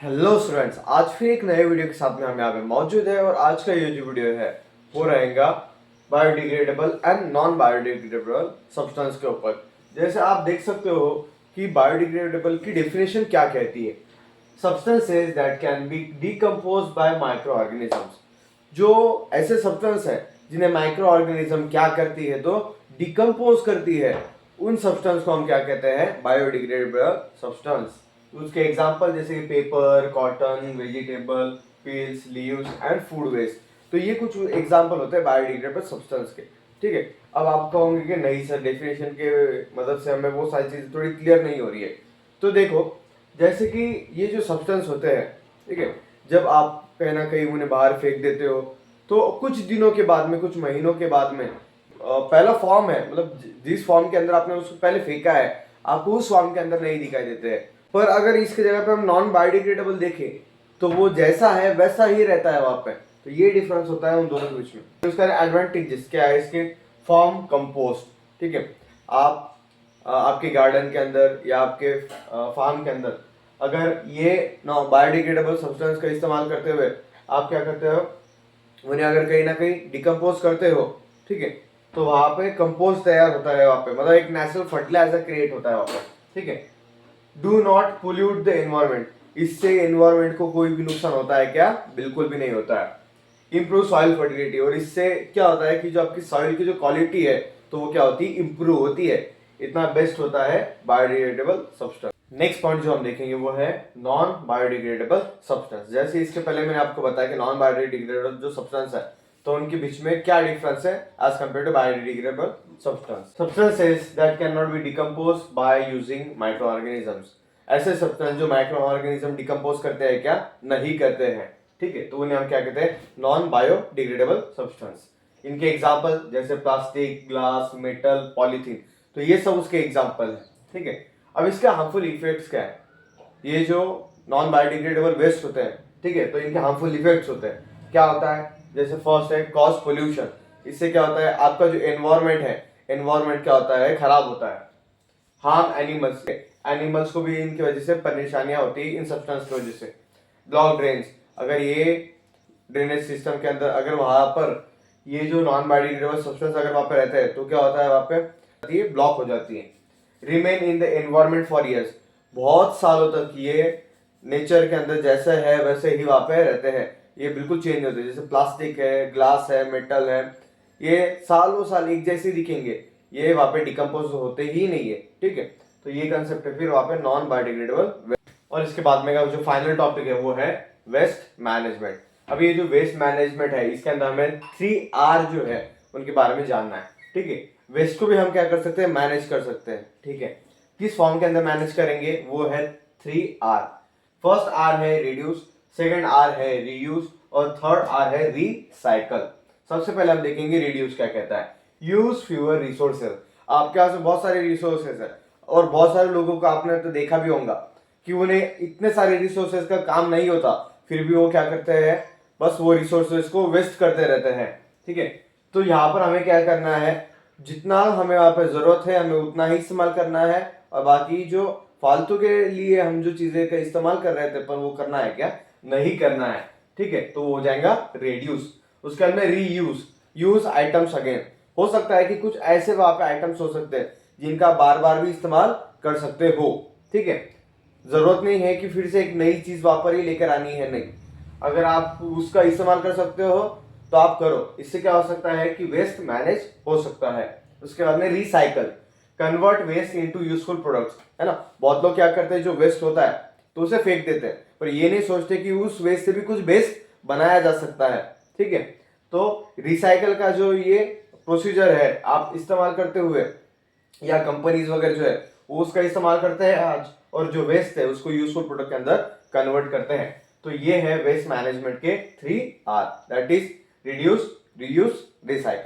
Hello students, आज फिर एक नए वीडियो के साथ में हम यहाँ पे मौजूद है और आज का ये जो वीडियो है वो रहेगा biodegradable and non biodegradable substance के ऊपर। जैसे आप देख सकते हो कि बायोडिग्रेडेबल की डेफिनेशन क्या कहती है। Substances that can be decompose bye micro organisms. जो ऐसे सब्सटेंस है जिन्हें माइक्रो ऑर्गेनिज्म क्या करती है तो डिकम्पोज करती है, उन सब्सटेंस को हम क्या कहते हैं, बायोडिग्रेडेबल सब्सटेंस। उसके एग्जाम्पल जैसे कि paper, cotton, vegetable, peels, leaves and food waste. तो ये कुछ एग्जाम्पल होते हैं बायोडिग्रेडेबल सब्सटेंस के। ठीक है, अब आप कहोगे कि नहीं सर, डेफिनेशन के मदद से हमें वो सारी चीज़ें थोड़ी क्लियर नहीं हो रही है। तो देखो, जैसे कि ये जो सब्सटेंस होते हैं, ठीक है, जब आप कहीं ना कहीं उन्हें बाहर फेंक देते हो तो कुछ दिनों के बाद में, कुछ महीनों के बाद में पहला फॉर्म है, मतलब जिस फॉर्म के अंदर आपने उसको पहले फेंका है, आपको उस फॉर्म के अंदर नहीं दिखाई देते हैं। पर अगर इसकी जगह पे हम नॉन बायोडिग्रेडेबल देखें तो वो जैसा है वैसा ही रहता है वहां पे। तो ये डिफरेंस होता है उन दोनों के बीच में। तो इसका एडवांटेजेस क्या है, इसके फॉर्म कंपोस्ट। ठीक है, आप आपके गार्डन के अंदर या आपके फार्म के अंदर अगर ये बायोडिग्रेडेबल सब्सटेंस का इस्तेमाल करते हुए आप क्या करते हो, उन्हें अगर कहीं ना कहीं डिकम्पोज करते हो, ठीक है, तो वहां पे कंपोस्ट तैयार होता है वहां पे, मतलब एक नेचुरल फर्टिलाइजर क्रिएट होता है वहां पे। ठीक है, do not pollute the environment. इससे एनवायरमेंट को कोई भी नुकसान होता है क्या? बिल्कुल भी नहीं होता है। इम्प्रूव सॉइल फर्टिलिटी, और इससे क्या होता है कि जो आपकी सॉइल की जो क्वालिटी है तो वो क्या होती है, इंप्रूव होती है। इतना बेस्ट होता है बायोडिग्रेडेबल सब्सटेंस। नेक्स्ट पॉइंट जो हम देखेंगे वो है नॉन बायोडिग्रेडेबल सब्सटेंस। जैसे इसके पहले मैंने आपको बताया कि नॉन बायोडिग्रेडेबल जो सब्सटेंस है तो उनके बीच में क्या डिफरेंस है as compare to biodegradable substance. Substances that can not be decompose by using micro organisms. ऐसे सब्सटेंस जो माइक्रो ऑर्गेनिज्म डिकम्पोज करते हैं क्या? नहीं करते हैं। ठीक है, तो उन्हें हम क्या कहते हैं, नॉन बायोडिग्रेडेबल सब्सटेंस। इनके एग्जाम्पल जैसे प्लास्टिक, ग्लास, मेटल, पॉलीथीन, तो ये सब उसके एग्जाम्पल है। ठीक है, अब इसका हार्मफुल इफेक्ट्स क्या है? ये जो नॉन बायोडिग्रेडेबल वेस्ट होते हैं, ठीक है, तो इनके हार्मफुल इफेक्ट्स होते हैं। क्या होता है? जैसे फर्स्ट है कॉज पोल्यूशन। इससे क्या होता है, आपका जो एनवायरमेंट है, एनवायरमेंट क्या होता है, खराब होता है। हार्म एनिमल्स, एनिमल्स को भी इनकी वजह से परेशानियां होती है इन सब्सटेंस की वजह से। ब्लॉक ड्रेन्स, अगर ये ड्रेनेज सिस्टम के अंदर अगर वहां पर ये जो नॉन बायोडिग्रेडेबल सब्सटेंस अगर वहां पे रहता है तो क्या होता है, वहां पे ये ब्लॉक हो जाती है। Remain in the environment for years, बहुत सालों तक ये नेचर के अंदर जैसे है वैसे ही वहां पे रहते हैं, ये बिल्कुल चेंज नहीं होते। जैसे प्लास्टिक है, ग्लास है, मेटल है, ये सालों साल एक जैसे दिखेंगे, ये वहां पे डिकम्पोज होते ही नहीं है। ठीक है, तो ये कंसेप्ट है फिर वहां पे नॉन बायोडिग्रेडेबल। और इसके बाद में का जो फाइनल टॉपिक है वो है वेस्ट मैनेजमेंट। अब ये जो वेस्ट मैनेजमेंट है इसके अंदर हमें 3R जो है उनके बारे में जानना है। ठीक है, वेस्ट को भी हम क्या कर सकते हैं, मैनेज कर सकते हैं। ठीक है, किस फॉर्म के अंदर मैनेज करेंगे, वो है 3R। फर्स्ट R है रिड्यूस, सेकंड R है रीयूज और थर्ड R है रिसाइकल। सबसे पहले हम देखेंगे रिड्यूस क्या कहता है। Use fewer resources. आपके पास बहुत सारे रिसोर्सेज है और बहुत सारे लोगों को आपने तो देखा भी होगा कि उन्हें इतने सारे रिसोर्सेज का काम नहीं होता, फिर भी वो क्या करते हैं, बस वो रिसोर्सेज को वेस्ट करते रहते हैं। ठीक है, तो यहाँ पर हमें क्या करना है, जितना हमें वहां पर जरूरत है हमें उतना ही इस्तेमाल करना है, और बाकी जो फालतू के लिए हम जो चीजें का इस्तेमाल कर रहे थे पर वो करना है क्या, नहीं करना है। ठीक है, तो वो हो जाएगा रेड्यूस। उसके अंदर रीयूज, यूज आइटम्स अगेन। हो सकता है कि कुछ ऐसे वहां पे आइटम्स हो सकते हैं जिनका बार बार भी इस्तेमाल कर सकते हो। ठीक है, जरूरत नहीं है कि फिर से एक नई चीज वापर ही लेकर आनी है, नहीं। अगर आप उसका इस्तेमाल कर सकते हो तो आप करो। इससे क्या हो सकता है कि वेस्ट मैनेज हो सकता है। उसके बाद में recycle, convert waste into useful products, है ना। बहुत लोग क्या करते हैं, जो वेस्ट होता है तो उसे फेंक देते हैं, पर ये नहीं सोचते कि उस वेस्ट से भी कुछ बेस्ट बनाया जा सकता है। ठीक है, तो रिसाइकल का जो ये प्रोसीजर है आप इस्तेमाल करते हुए, या कंपनीज वगैरह जो है वो उसका इस्तेमाल करते हैं आज, और जो वेस्ट है उसको यूजफुल प्रोडक्ट के अंदर कन्वर्ट करते हैं। तो ये है वेस्ट मैनेजमेंट के 3R, that is reduce, reuse, recycle.